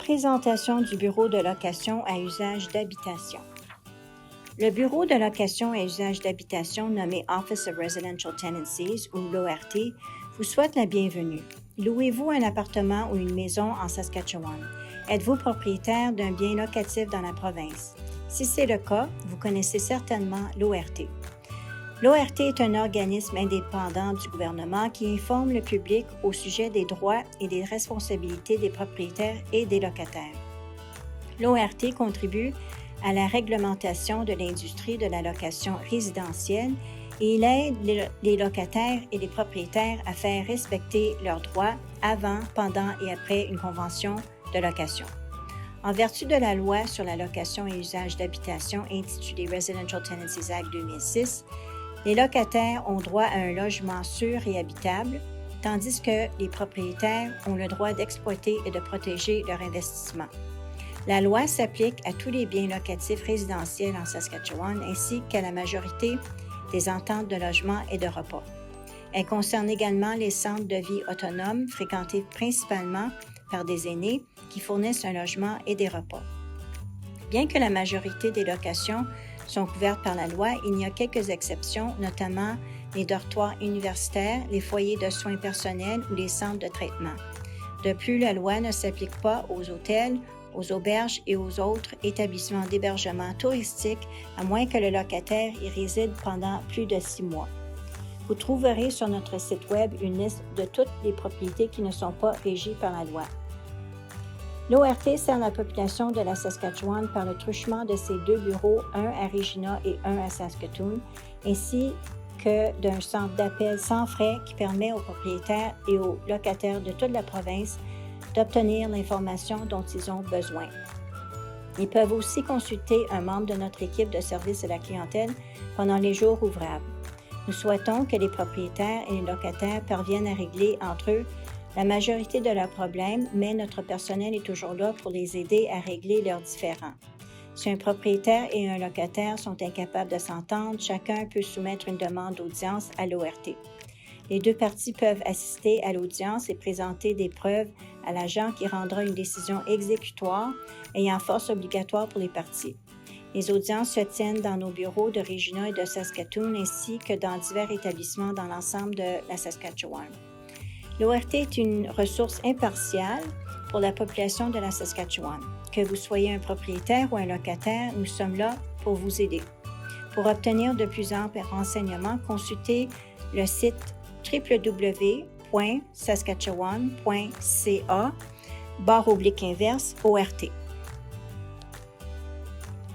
Présentation du bureau de location à usage d'habitation. Le bureau de location à usage d'habitation nommé Office of Residential Tenancies ou l'ORT vous souhaite la bienvenue. Louez-vous un appartement ou une maison en Saskatchewan? Êtes-vous propriétaire d'un bien locatif dans la province? Si c'est le cas, vous connaissez certainement l'ORT. L'ORT est un organisme indépendant du gouvernement qui informe le public au sujet des droits et des responsabilités des propriétaires et des locataires. L'ORT contribue à la réglementation de l'industrie de la location résidentielle et il aide les locataires et les propriétaires à faire respecter leurs droits avant, pendant et après une convention de location. En vertu de la loi sur la location et usage d'habitation intitulée Residential Tenancies Act 2006, les locataires ont droit à un logement sûr et habitable, tandis que les propriétaires ont le droit d'exploiter et de protéger leur investissement. La loi s'applique à tous les biens locatifs résidentiels en Saskatchewan ainsi qu'à la majorité des ententes de logement et de repas. Elle concerne également les centres de vie autonomes fréquentés principalement par des aînés qui fournissent un logement et des repas. Bien que la majorité des locations sont couvertes par la loi, il y a quelques exceptions, notamment les dortoirs universitaires, les foyers de soins personnels ou les centres de traitement. De plus, la loi ne s'applique pas aux hôtels, aux auberges et aux autres établissements d'hébergement touristique, à moins que le locataire y réside pendant plus de 6 mois. Vous trouverez sur notre site Web une liste de toutes les propriétés qui ne sont pas régies par la loi. L'ORT sert la population de la Saskatchewan par le truchement de ses 2 bureaux, un à Regina et un à Saskatoon, ainsi que d'un centre d'appel sans frais qui permet aux propriétaires et aux locataires de toute la province d'obtenir l'information dont ils ont besoin. Ils peuvent aussi consulter un membre de notre équipe de service à la clientèle pendant les jours ouvrables. Nous souhaitons que les propriétaires et les locataires parviennent à régler entre eux la majorité de leurs problèmes, mais notre personnel est toujours là pour les aider à régler leurs différends. Si un propriétaire et un locataire sont incapables de s'entendre, chacun peut soumettre une demande d'audience à l'ORT. Les 2 parties peuvent assister à l'audience et présenter des preuves à l'agent qui rendra une décision exécutoire ayant force obligatoire pour les parties. Les audiences se tiennent dans nos bureaux de Regina et de Saskatoon ainsi que dans divers établissements dans l'ensemble de la Saskatchewan. L'ORT est une ressource impartiale pour la population de la Saskatchewan. Que vous soyez un propriétaire ou un locataire, nous sommes là pour vous aider. Pour obtenir de plus amples renseignements, consultez le site www.saskatchewan.ca/ORT.